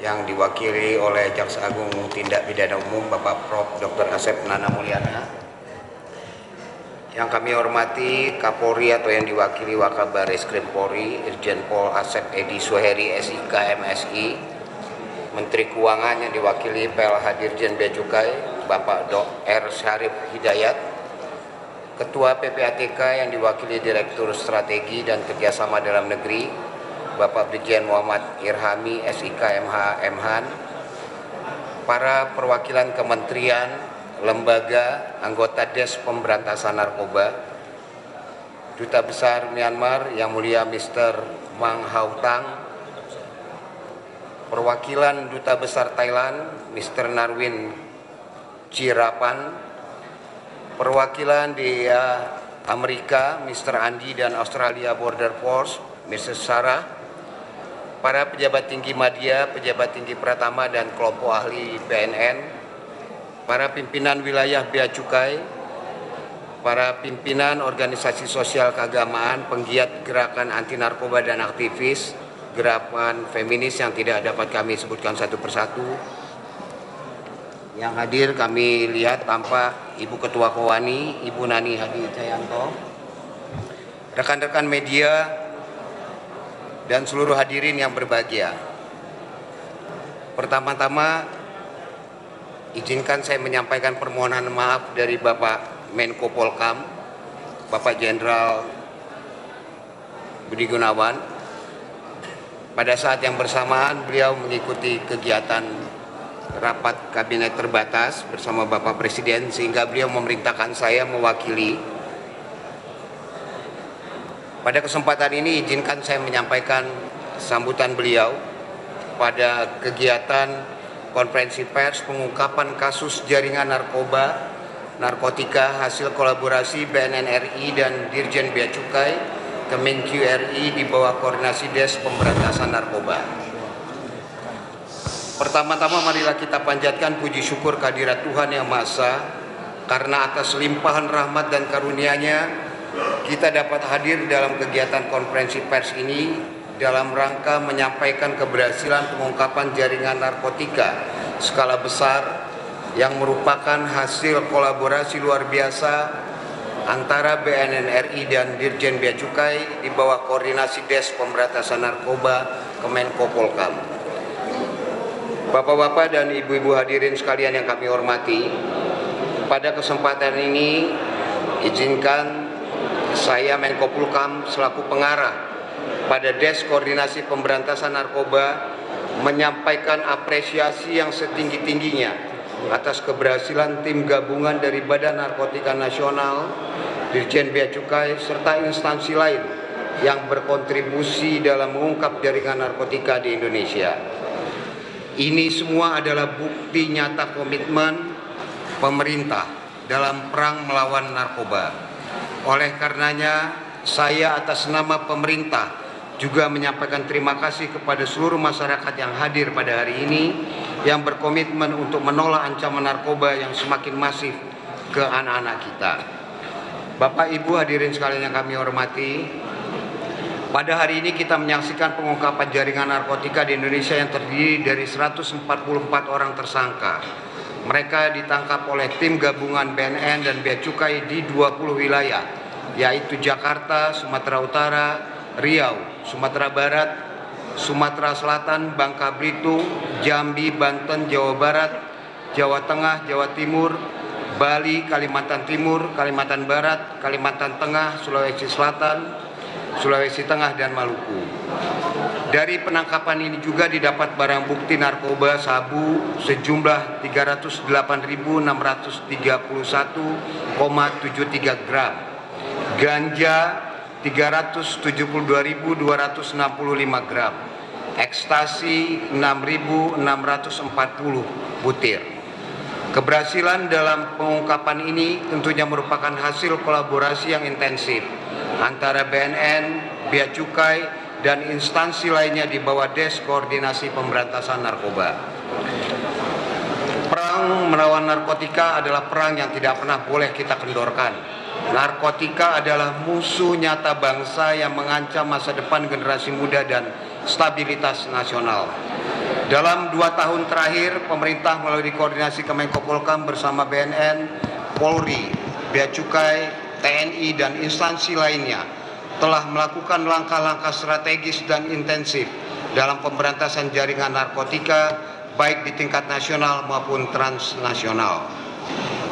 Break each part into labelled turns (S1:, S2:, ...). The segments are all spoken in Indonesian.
S1: yang diwakili oleh Jaksa Agung Tindak Pidana Umum Bapak Prof. Dr. Asep Nana Mulyana, yang kami hormati Kapolri atau yang diwakili Wakabar Reskrim Polri Irjen Pol Asep Edi Suheri SIK MSI, Menteri Keuangan yang diwakili PLH Dirjen Bea Cukai Bapak Dr. Syarif Hidayat, Ketua PPATK yang diwakili Direktur Strategi dan Kerjasama Dalam Negeri Bapak Brigjen Muhammad Irhami SIK MH Mhan, para perwakilan kementerian, lembaga, anggota Des Pemberantasan Narkoba, Duta Besar Myanmar Yang Mulia Mr. Mang Hau Tang, perwakilan Duta Besar Thailand Mr. Narwin Chirapan, perwakilan di Amerika Mr. Andi dan Australia Border Force Mrs. Sarah, para pejabat tinggi media, pejabat tinggi Pratama dan kelompok ahli BNN, para pimpinan wilayah Bea Cukai, para pimpinan organisasi sosial keagamaan, penggiat gerakan anti narkoba dan aktivis, gerakan feminis yang tidak dapat kami sebutkan satu persatu. Yang hadir kami lihat tampak Ibu Ketua Kowani, Ibu Nani Hadi Cayanto, rekan-rekan media, dan seluruh hadirin yang berbahagia. Pertama-tama, izinkan saya menyampaikan permohonan maaf dari Bapak Menko Polkam, Bapak Jenderal Budi Gunawan. Pada saat yang bersamaan, beliau mengikuti kegiatan rapat kabinet terbatas bersama Bapak Presiden, sehingga beliau memerintahkan saya mewakili. Pada kesempatan ini izinkan saya menyampaikan sambutan beliau pada kegiatan konferensi pers pengungkapan kasus jaringan narkotika hasil kolaborasi BNN RI dan Dirjen Bea Cukai Kemenq RI di bawah koordinasi Des Pemberantasan Narkoba. Pertama-tama marilah kita panjatkan puji syukur kehadirat Tuhan Yang Maha Esa, karena atas limpahan rahmat dan karunia-Nya kita dapat hadir dalam kegiatan konferensi pers ini dalam rangka menyampaikan keberhasilan pengungkapan jaringan narkotika skala besar yang merupakan hasil kolaborasi luar biasa antara BNN RI dan Dirjen Bea Cukai di bawah koordinasi Des Pemberantasan Narkoba Kemenko Polkam. Bapak-bapak dan ibu-ibu hadirin sekalian yang kami hormati, pada kesempatan ini izinkan saya Menko Polkam selaku pengarah pada Des Koordinasi Pemberantasan Narkoba menyampaikan apresiasi yang setinggi-tingginya atas keberhasilan tim gabungan dari Badan Narkotika Nasional, Dirjen Bea Cukai, serta instansi lain yang berkontribusi dalam mengungkap jaringan narkotika di Indonesia. Ini semua adalah bukti nyata komitmen pemerintah dalam perang melawan narkoba. Oleh karenanya, saya atas nama pemerintah juga menyampaikan terima kasih kepada seluruh masyarakat yang hadir pada hari ini yang berkomitmen untuk menolak ancaman narkoba yang semakin masif ke anak-anak kita. Bapak Ibu hadirin sekalian yang kami hormati, pada hari ini kita menyaksikan pengungkapan jaringan narkotika di Indonesia yang terdiri dari 144 orang tersangka. Mereka ditangkap oleh tim gabungan BNN dan Bea Cukai di 20 wilayah, yaitu Jakarta, Sumatera Utara, Riau, Sumatera Barat, Sumatera Selatan, Bangka Belitung, Jambi, Banten, Jawa Barat, Jawa Tengah, Jawa Timur, Bali, Kalimantan Timur, Kalimantan Barat, Kalimantan Tengah, Sulawesi Selatan, Sulawesi Tengah, dan Maluku. Dari penangkapan ini juga didapat barang bukti narkoba sabu sejumlah 308.631,73 gram, ganja 372.265 gram, ekstasi 6.640 butir. Keberhasilan dalam pengungkapan ini tentunya merupakan hasil kolaborasi yang intensif antara BNN, Bea Cukai, dan instansi lainnya di bawah Des Koordinasi Pemberantasan Narkoba. Perang melawan narkotika adalah perang yang tidak pernah boleh kita kendorkan. Narkotika adalah musuh nyata bangsa yang mengancam masa depan generasi muda dan stabilitas nasional. Dalam 2 tahun terakhir, pemerintah melalui koordinasi Kemenko Polhukam bersama BNN, Polri, Bea Cukai, TNI, dan instansi lainnya telah melakukan langkah-langkah strategis dan intensif dalam pemberantasan jaringan narkotika, baik di tingkat nasional maupun transnasional.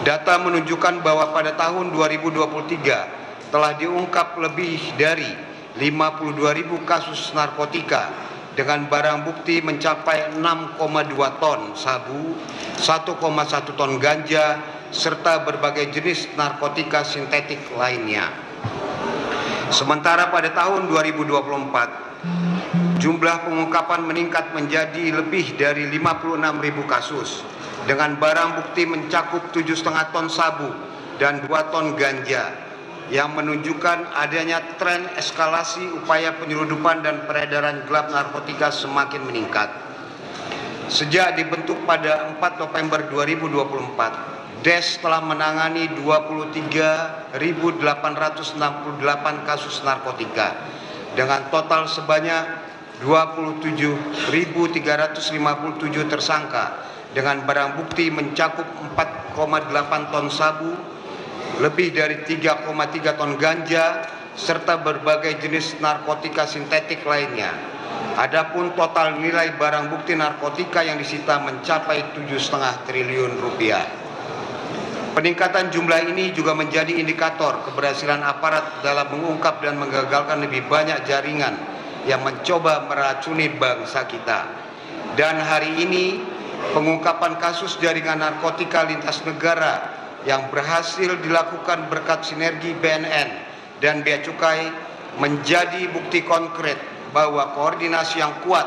S1: Data menunjukkan bahwa pada tahun 2023 telah diungkap lebih dari 52.000 kasus narkotika dengan barang bukti mencapai 6,2 ton sabu, 1,1 ton ganja, serta berbagai jenis narkotika sintetik lainnya. Sementara pada tahun 2024, jumlah pengungkapan meningkat menjadi lebih dari 56.000 kasus, dengan barang bukti mencakup 7,5 ton sabu dan 2 ton ganja, yang menunjukkan adanya tren eskalasi upaya penyeludupan dan peredaran gelap narkotika semakin meningkat. Sejak dibentuk pada 4 November 2024, DES telah menangani 23.868 kasus narkotika dengan total sebanyak 27.357 tersangka dengan barang bukti mencakup 4,8 ton sabu, lebih dari 3,3 ton ganja, serta berbagai jenis narkotika sintetik lainnya. Adapun total nilai barang bukti narkotika yang disita mencapai 7,5 triliun rupiah. Peningkatan jumlah ini juga menjadi indikator keberhasilan aparat dalam mengungkap dan menggagalkan lebih banyak jaringan yang mencoba meracuni bangsa kita. Dan hari ini, pengungkapan kasus jaringan narkotika lintas negara yang berhasil dilakukan berkat sinergi BNN dan Bea Cukai menjadi bukti konkret bahwa koordinasi yang kuat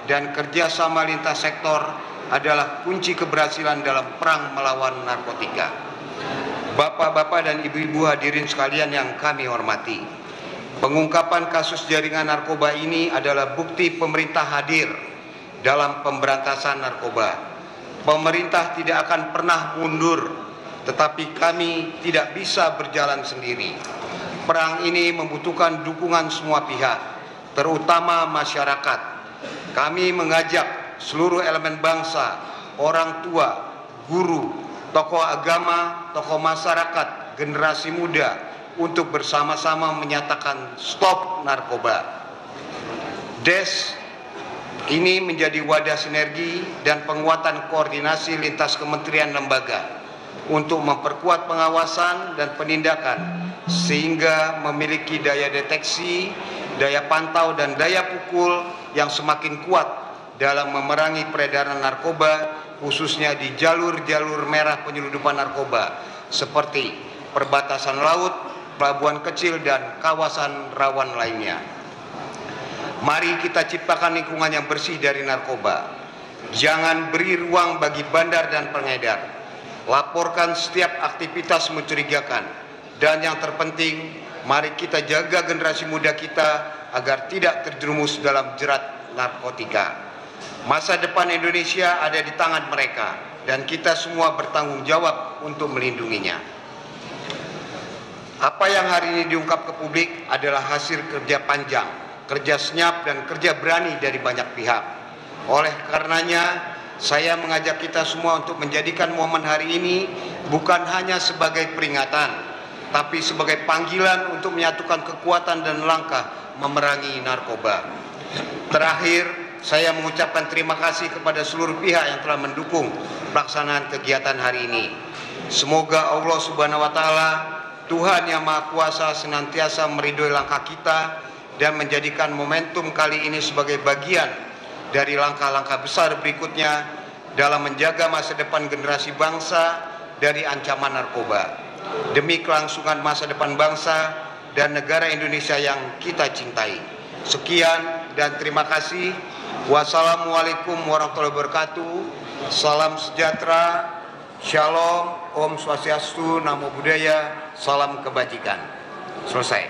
S1: dan kerjasama lintas sektor adalah kunci keberhasilan dalam perang melawan narkotika. Bapak-bapak dan ibu-ibu hadirin sekalian yang kami hormati, pengungkapan kasus jaringan narkoba ini adalah bukti pemerintah hadir dalam pemberantasan narkoba. Pemerintah tidak akan pernah mundur, tetapi kami tidak bisa berjalan sendiri. Perang ini membutuhkan dukungan semua pihak, terutama masyarakat. Kami mengajak seluruh elemen bangsa, orang tua, guru, tokoh agama, tokoh masyarakat, generasi muda untuk bersama-sama menyatakan stop narkoba. DES ini menjadi wadah sinergi dan penguatan koordinasi lintas kementerian lembaga untuk memperkuat pengawasan dan penindakan sehingga memiliki daya deteksi, daya pantau, dan daya pukul yang semakin kuat dalam memerangi peredaran narkoba, khususnya di jalur-jalur merah penyeludupan narkoba seperti perbatasan laut, pelabuhan kecil, dan kawasan rawan lainnya. Mari kita ciptakan lingkungan yang bersih dari narkoba. Jangan beri ruang bagi bandar dan pengedar. Laporkan setiap aktivitas mencurigakan. Dan yang terpenting, mari kita jaga generasi muda kita agar tidak terjerumus dalam jerat narkotika. Masa depan Indonesia ada di tangan mereka, dan kita semua bertanggung jawab untuk melindunginya. Apa yang hari ini diungkap ke publik adalah hasil kerja panjang, kerja senyap, dan kerja berani dari banyak pihak. Oleh karenanya, saya mengajak kita semua untuk menjadikan momen hari ini bukan hanya sebagai peringatan, tapi sebagai panggilan untuk menyatukan kekuatan dan langkah memerangi narkoba. Terakhir, saya mengucapkan terima kasih kepada seluruh pihak yang telah mendukung pelaksanaan kegiatan hari ini. Semoga Allah Subhanahu wa Ta'ala, Tuhan yang Maha Kuasa, senantiasa meridhoi langkah kita dan menjadikan momentum kali ini sebagai bagian dari langkah-langkah besar berikutnya dalam menjaga masa depan generasi bangsa dari ancaman narkoba, demi kelangsungan masa depan bangsa dan negara Indonesia yang kita cintai. Sekian dan terima kasih. Wassalamualaikum warahmatullahi wabarakatuh. Salam sejahtera, shalom, om swastiastu, namo buddhaya, salam kebajikan. Selesai.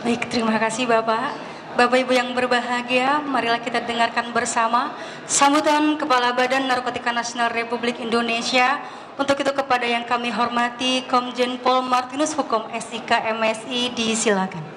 S2: Baik, terima kasih Bapak. Bapak Ibu yang berbahagia, marilah kita dengarkan bersama sambutan Kepala Badan Narkotika Nasional Republik Indonesia. Untuk itu kepada yang kami hormati Komjen Pol Martinus Hukum SIK MSI, disilakan.